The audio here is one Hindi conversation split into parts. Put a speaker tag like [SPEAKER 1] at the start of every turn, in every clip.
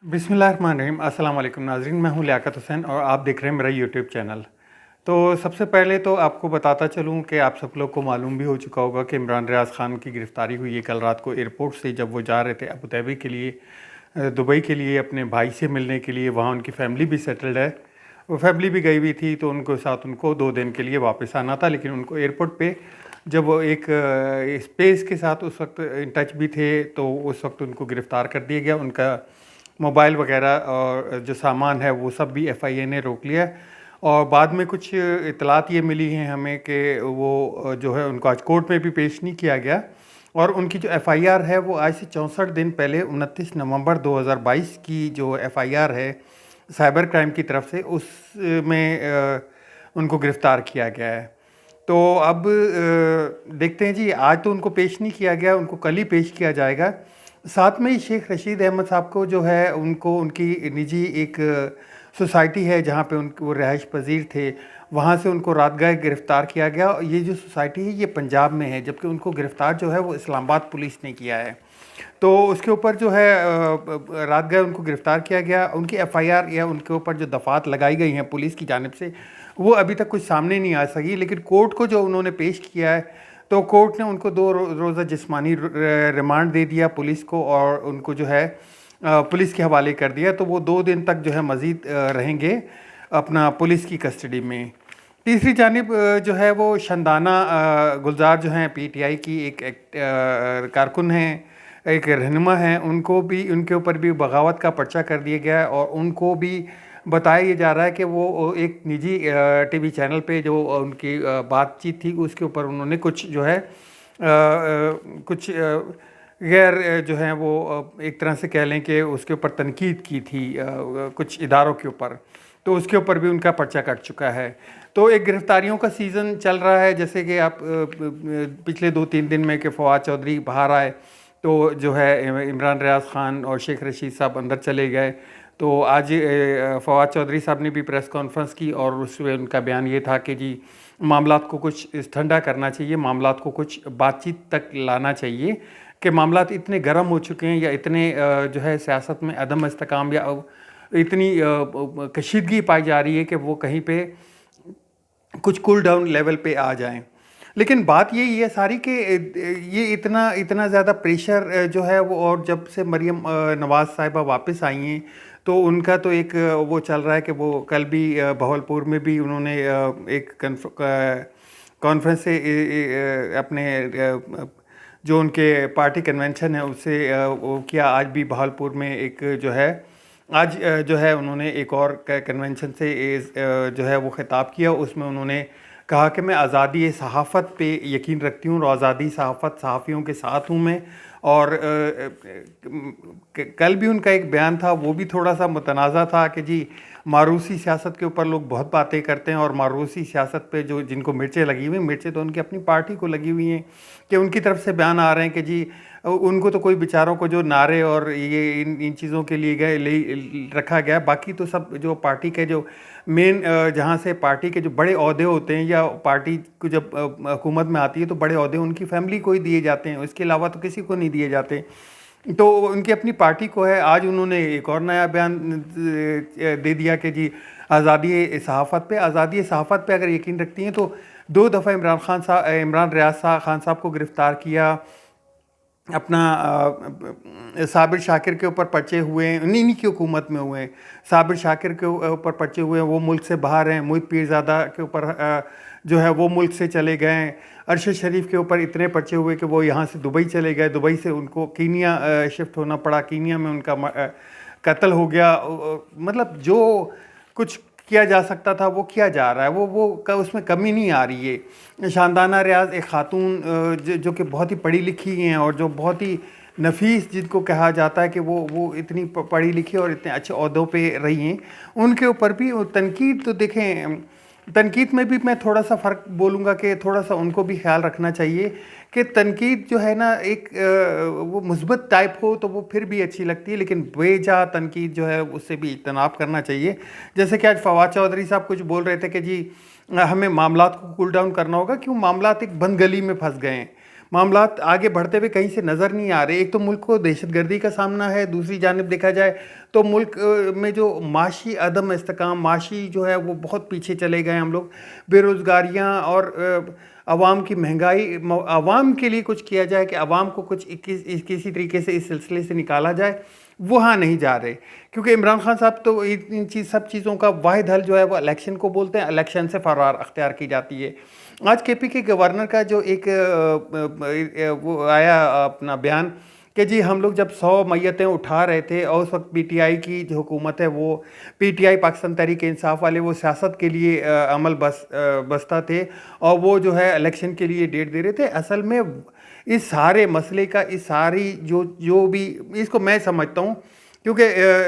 [SPEAKER 1] बिस्मिल्लाहिर्रहमानिर्रहीम। अस्सलाम वालेकुम नाज़रीन, मैं हूं लियाकत हुसैन और आप देख रहे हैं मेरा यूट्यूब चैनल। तो सबसे पहले तो आपको बताता चलूं कि आप सब लोग को मालूम भी हो चुका होगा कि इमरान रियाज़ ख़ान की गिरफ़्तारी हुई है कल रात को एयरपोर्ट से, जब वो जा रहे थे अबू धाबी के लिए, दुबई के लिए, अपने भाई से मिलने के लिए। वहाँ उनकी फ़ैमिली भी सेटल्ड है, वो फैमिली भी गई हुई थी, तो उनको साथ उनको 2 दिन के लिए वापस आना था। लेकिन उनको एयरपोर्ट पे जब वो एक स्पेस के साथ उस वक्त इन टच भी थे, तो उस वक्त उनको गिरफ़्तार कर दिया गया। उनका मोबाइल वगैरह और जो सामान है वो सब भी एफआईए ने रोक लिया। और बाद में कुछ इतलात ये मिली हैं हमें कि वो जो है उनको आज कोर्ट में भी पेश नहीं किया गया। और उनकी जो एफआईआर है वो आज से 64 दिन पहले 29 नवंबर 2022 की जो एफआईआर है साइबर क्राइम की तरफ से, उसमें उनको गिरफ़्तार किया गया है। तो अब देखते हैं जी, आज तो उनको पेश नहीं किया गया, उनको कल ही पेश किया जाएगा। साथ में ही शेख रशीद अहमद साहब को जो है उनको उनकी निजी एक सोसाइटी है जहाँ पे वो रिहाइश पजीर थे, वहाँ से उनको रात गए गिरफ़्तार किया गया। ये जो सोसाइटी है ये पंजाब में है, जबकि उनको गिरफ़्तार जो है वो इस्लामाबाद पुलिस ने किया है। तो उसके ऊपर जो है रात गए उनको गिरफ़्तार किया गया। उनकी एफआईआर या उनके ऊपर जो दफ़ात लगाई गई हैं पुलिस की जानिब से, वो अभी तक कुछ सामने नहीं आ सकी। लेकिन कोर्ट को जो उन्होंने पेश किया है, तो कोर्ट ने उनको 2 रोज़ा जिस्मानी रिमांड दे दिया पुलिस को, और उनको जो है पुलिस के हवाले कर दिया। तो वो 2 दिन तक जो है मज़ीद रहेंगे अपना पुलिस की कस्टडी में। तीसरी जानिब जो है वो शंदाना गुलजार जो हैं पीटीआई की एक कारकुन हैं, एक रहनुमा हैं, उनको भी उनके ऊपर भी बगावत का पर्चा कर दिया गया है। और उनको भी बताया ये जा रहा है कि वो एक निजी टीवी चैनल पे जो उनकी बातचीत थी उसके ऊपर उन्होंने कुछ जो है कुछ गैर जो है वो एक तरह से कह लें कि उसके ऊपर तनकीद की थी कुछ इदारों के ऊपर, तो उसके ऊपर भी उनका पर्चा कट चुका है। तो एक गिरफ्तारियों का सीज़न चल रहा है, जैसे कि आप पिछले 2-3 दिन में कि फवाद चौधरी बाहर आए, तो जो है इमरान रियाज़ ख़ान और शेख रशीद साहब अंदर चले गए। तो आज फवाद चौधरी साहब ने भी प्रेस कॉन्फ्रेंस की और उसमें उनका बयान ये था कि जी मामलात को कुछ ठंडा करना चाहिए, मामलात को कुछ बातचीत तक लाना चाहिए कि मामलात इतने गर्म हो चुके हैं, या इतने जो है सियासत में अदम इस्तेकाम या इतनी कशीदगी पाई जा रही है कि वो कहीं पे कुछ कूल डाउन लेवल पे आ जाएं। लेकिन बात यही है सारी कि ये इतना ज़्यादा प्रेशर जो है वो, और जब से मरीम नवाज़ साहिबा वापस आई हैं, तो उनका तो एक वो चल रहा है कि वो कल भी बहावलपुर में भी उन्होंने एक कॉन्फ्रेंस से अपने जो उनके पार्टी कन्वेंशन है उससे वो किया। आज भी बहावलपुर में एक जो है आज जो है उन्होंने एक और कन्वेंशन से जो है वो खिताब किया। उसमें उन्होंने कहा कि मैं आज़ादी सहाफ़त पे यकीन रखती हूँ और आज़ादी सहाफ़त सहाफ़ियों के साथ हूँ मैं। और कल भी उनका एक बयान था, वो भी थोड़ा सा मुतनाज़ा था कि जी मारूसी सियासत के ऊपर लोग बहुत बातें करते हैं, और मारूसी सियासत पे जो जिनको मिर्चें लगी हुई, मिर्चें तो उनकी अपनी पार्टी को लगी हुई हैं, कि उनकी तरफ से बयान आ रहे हैं कि जी उनको तो कोई बेचारों को जो नारे और ये इन चीज़ों के लिए रखा गया, बाकी तो सब जो पार्टी के जो मेन जहाँ से पार्टी के जो बड़े ओहदे होते हैं, या पार्टी को जब हुकूमत में आती है तो बड़े ओहदे उनकी फैमिली को ही दिए जाते हैं, इसके अलावा तो किसी को नहीं दिए जाते। तो उनकी अपनी पार्टी को है। आज उन्होंने एक और नया बयान दे दिया कि जी आज़ादी सहाफ़त पे अगर यकीन रखती हैं तो 2 दफ़ा इमरान रियाज़ ख़ान साहब को गिरफ़्तार किया। अपना साबिर शाकिर के ऊपर पर्चे हुए, इन्हीं की हुकूमत में हुए। साबिर शाकिर के ऊपर पर्चे हुए, वो मुल्क से बाहर हैं। मोहित पीरज़ादा के ऊपर जो है वो मुल्क से चले गए। अरशद शरीफ के ऊपर इतने पर्चे हुए कि वो यहाँ से दुबई चले गए, दुबई से उनको कीनिया शिफ्ट होना पड़ा, कीनिया में उनका कत्ल हो गया। मतलब जो कुछ किया जा सकता था वो किया जा रहा है, उसमें कमी नहीं आ रही है। शानदाना रियाज़ एक ख़ातून जो कि बहुत ही पढ़ी लिखी हैं और जो बहुत ही नफीस, जिनको कहा जाता है कि वो इतनी पढ़ी लिखी और इतने अच्छे ओहदों पे रही हैं, उनके ऊपर भी तनकीद तो देखें, तनकीद में भी मैं थोड़ा सा फ़र्क बोलूँगा कि थोड़ा सा उनको भी ख्याल रखना चाहिए कि तनकीद जो है ना एक वो मुस्बत टाइप हो तो वो फिर भी अच्छी लगती है, लेकिन बेजा तनकीद जो है उससे भी इज्तनाब करना चाहिए। जैसे कि आज फवाद चौधरी साहब कुछ बोल रहे थे कि जी हमें मामलात को कूल डाउन करना होगा, क्यों मामलात एक बंद गली में फंस गए हैं। मामलात आगे बढ़ते हुए कहीं से नज़र नहीं आ रहे। एक तो मुल्क को दहशतगर्दी का सामना है, दूसरी जानिब देखा जाए तो मुल्क में जो माशी अदम इस्तेकाम, माशी जो है वो बहुत पीछे चले गए हम लोग। बेरोज़गारियाँ और आवाम की महंगाई, आवाम के लिए कुछ किया जाए कि आवाम को कुछ किसी तरीके से इस सिलसिले से निकाला जाए, वहाँ नहीं जा रहे। क्योंकि इमरान खान साहब तो इन सब चीज़ों का वाहिद हल जो है वो इलेक्शन को बोलते हैं, इलेक्शन से फरार अख्तियार की जाती है। आज केपी के गवर्नर का जो एक वो आया अपना बयान कि जी हम लोग जब 100 मैयतें उठा रहे थे और उस वक्त पीटीआई की जो हुकूमत है वो पीटीआई पाकिस्तान तहरीक इंसाफ वाले वो सियासत के लिए अमल बसता थे और वो जो है इलेक्शन के लिए डेट दे रहे थे। असल में इस सारे मसले का, इस सारी जो भी इसको मैं समझता हूँ, क्योंकि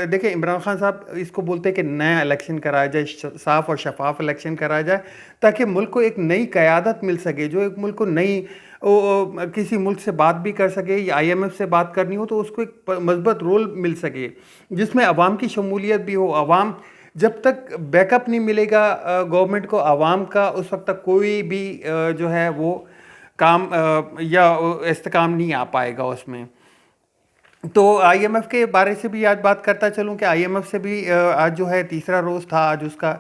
[SPEAKER 1] देखिए इमरान खान साहब इसको बोलते हैं कि नया इलेक्शन कराया जाए, साफ़ और शफाफ इलेक्शन कराया जाए ताकि मुल्क को एक नई क़यादत मिल सके, जो एक मुल्क को नई किसी मुल्क से बात भी कर सके या आईएमएफ से बात करनी हो तो उसको एक मजबूत रोल मिल सके जिसमें अवाम की शमूलियत भी हो। अवाम जब तक बैकअप नहीं मिलेगा गवर्नमेंट को अवाम का, उस वक्त तक कोई भी जो है वो काम या इस्तेकाम नहीं आ पाएगा उसमें। तो आईएमएफ के बारे से भी आज बात करता चलूं कि आईएमएफ से भी आज जो है तीसरा रोज़ था आज उसका।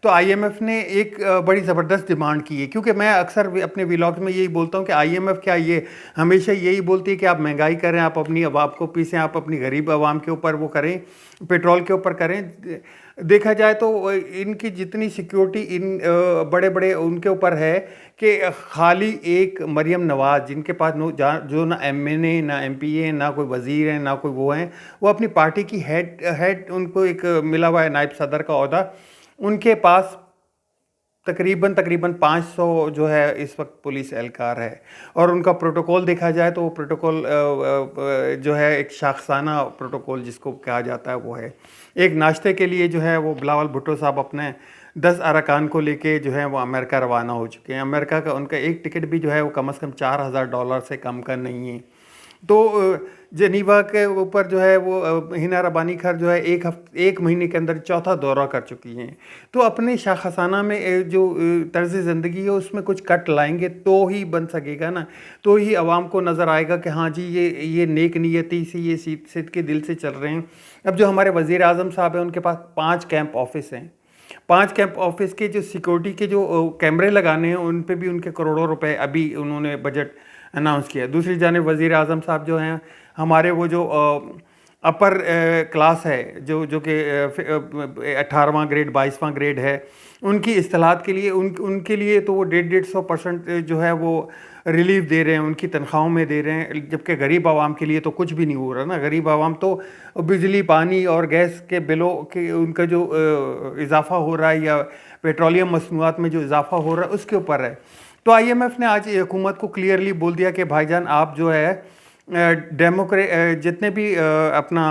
[SPEAKER 1] तो आईएमएफ ने एक बड़ी ज़बरदस्त डिमांड की है, क्योंकि मैं अक्सर अपने व्लॉग्स में यही बोलता हूं कि आईएमएफ क्या ये हमेशा यही बोलती है कि आप महंगाई करें, आप अपनी आवाम को पीसें, आप अपनी गरीब आवाम के ऊपर वो करें, पेट्रोल के ऊपर करें। देखा जाए तो इनकी जितनी सिक्योरिटी इन बड़े बड़े उनके ऊपर है कि खाली एक मरियम नवाज़ जिनके पास जो ना एमएनए ना एमपीए ना कोई वज़ीर हैं ना कोई वो हैं, वो अपनी पार्टी की हेड उनको एक मिला हुआ है नायब सदर का ओहदा, उनके पास तकरीबन 500 जो है इस वक्त पुलिस एहलकार है। और उनका प्रोटोकॉल देखा जाए तो वो प्रोटोकॉल जो है एक शाखसाना प्रोटोकॉल जिसको कहा जाता है वो है। एक नाश्ते के लिए जो है वो बिलावल भुट्टो साहब अपने 10 अरकान को लेके जो है वो अमेरिका रवाना हो चुके हैं। अमेरिका का उनका एक टिकट भी जो है वो कम से कम $4000 से कम का नहीं है। तो जनीवा के ऊपर जो है वो हिना रबानी खर जो है एक महीने के अंदर चौथा दौरा कर चुकी हैं। तो अपने शाखसाना में जो तर्ज ज़िंदगी है उसमें कुछ कट लाएंगे तो ही बन सकेगा ना, तो ही आवाम को नज़र आएगा कि हाँ जी ये नेक नीयती से ये सिद्ध के दिल से चल रहे हैं। अब जो हमारे वज़ीर आज़म साहब हैं उनके पास 5 कैंप ऑफिस हैं। 5 कैंप ऑफिस के जो सिक्योरिटी के जो कैमरे लगाने हैं उन पे भी उनके करोड़ों रुपए अभी उन्होंने बजट अनाउंस किया। दूसरी जानिब वज़ीर आज़म साहब जो हैं हमारे वो जो अपर क्लास है जो कि 18वां ग्रेड 22वां ग्रेड है, उनकी इस्तेलात के लिए उनके लिए तो वो 150% जो है वो रिलीफ दे रहे हैं, उनकी तनख्वाहों में दे रहे हैं। जबकि गरीब आवाम के लिए तो कुछ भी नहीं हो रहा ना। गरीब आवाम तो बिजली पानी और गैस के बिलों के उनका जो इजाफ़ा हो रहा है या पेट्रोलियम मसनूआत में जो इजाफ़ा हो रहा है उसके ऊपर है। तो आईएमएफ ने आज हुकूमत को क्लियरली बोल दिया कि भाईजान आप जो है जितने भी अपना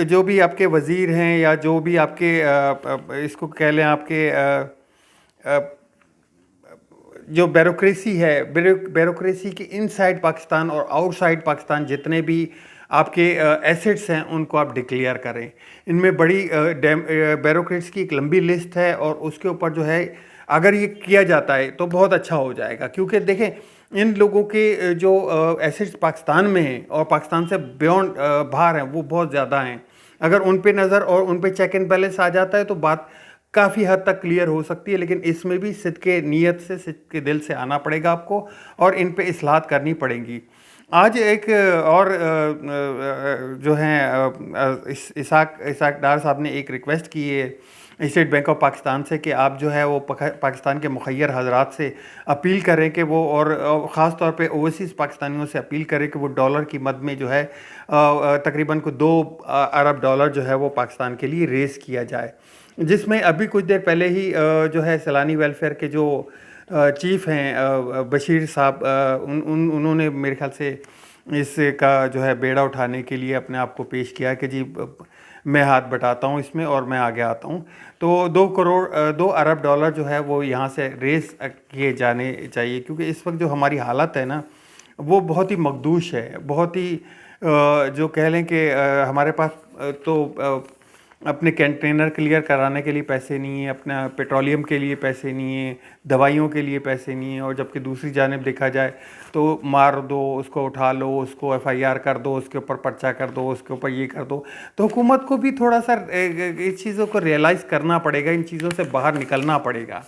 [SPEAKER 1] जो भी आपके वज़ीर हैं या जो भी आपके इसको कह लें आपके जो ब्यूरोक्रेसी है, ब्यूरोक्रेसी के इनसाइड पाकिस्तान और आउटसाइड पाकिस्तान जितने भी आपके एसेट्स हैं उनको आप डिक्लेयर करें। इनमें बड़ी ब्यूरोक्रेट्स की एक लंबी लिस्ट है और उसके ऊपर जो है अगर ये किया जाता है तो बहुत अच्छा हो जाएगा। क्योंकि देखें इन लोगों के जो एसेट्स पाकिस्तान में हैं और पाकिस्तान से बियॉन्ड बाहर हैं वो बहुत ज़्यादा हैं। अगर उन पे नज़र और उन पे चेक एंड बैलेंस आ जाता है तो बात काफ़ी हद तक क्लियर हो सकती है। लेकिन इसमें भी सिद्ध के नीयत से, सिद्ध के दिल से आना पड़ेगा आपको और इन पे इस्लाहत करनी पड़ेंगी। आज एक और जो हैं इसाक डार साहब ने एक रिक्वेस्ट की है स्टेट बैंक ऑफ पाकिस्तान से कि आप जो है वो पाकिस्तान के मुखय्यर हजरात से अपील करें कि वो और ख़ास तौर पे ओवरसीज़ पाकिस्तानियों से अपील करें कि वो डॉलर की मद में जो है तकरीबन को $2 अरब जो है वो पाकिस्तान के लिए रेज़ किया जाए। जिसमें अभी कुछ देर पहले ही जो है सैलानी वेलफेयर के जो चीफ़ हैं बशीर साहब उन्होंने मेरे ख्याल से इसका जो है बेड़ा उठाने के लिए अपने आप को पेश किया कि जी मैं हाथ बटाता हूँ इसमें और मैं आगे आता हूँ। तो $2 अरब जो है वो यहाँ से रेस किए जाने चाहिए। क्योंकि इस वक्त जो हमारी हालत है ना वो बहुत ही मखदूश है, बहुत ही जो कह लें कि हमारे पास तो अपने कंटेनर क्लियर कराने के लिए पैसे नहीं है, अपना पेट्रोलियम के लिए पैसे नहीं है, दवाइयों के लिए पैसे नहीं है, और जबकि दूसरी जानिब देखा जाए तो मार दो उसको, उठा लो उसको, एफआईआर कर दो, उसके ऊपर पर्चा कर दो, उसके ऊपर ये कर दो। तो हुकूमत को भी थोड़ा सा इस चीज़ों को रियलाइज़ करना पड़ेगा, इन चीज़ों से बाहर निकलना पड़ेगा।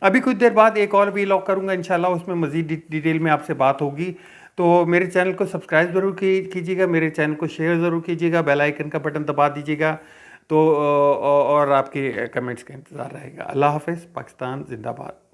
[SPEAKER 1] अभी कुछ देर बाद एक और वीलॉग करूँगा इंशाल्लाह, उसमें मज़ीद डिटेल में आपसे बात होगी। तो मेरे चैनल को सब्सक्राइब ज़रूर कीजिएगा, मेरे चैनल को शेयर ज़रूर कीजिएगा, बेल आइकन का बटन दबा दीजिएगा। तो और आपके कमेंट्स का इंतज़ार रहेगा। अल्लाह हाफ़िज़। पाकिस्तान ज़िंदाबाद।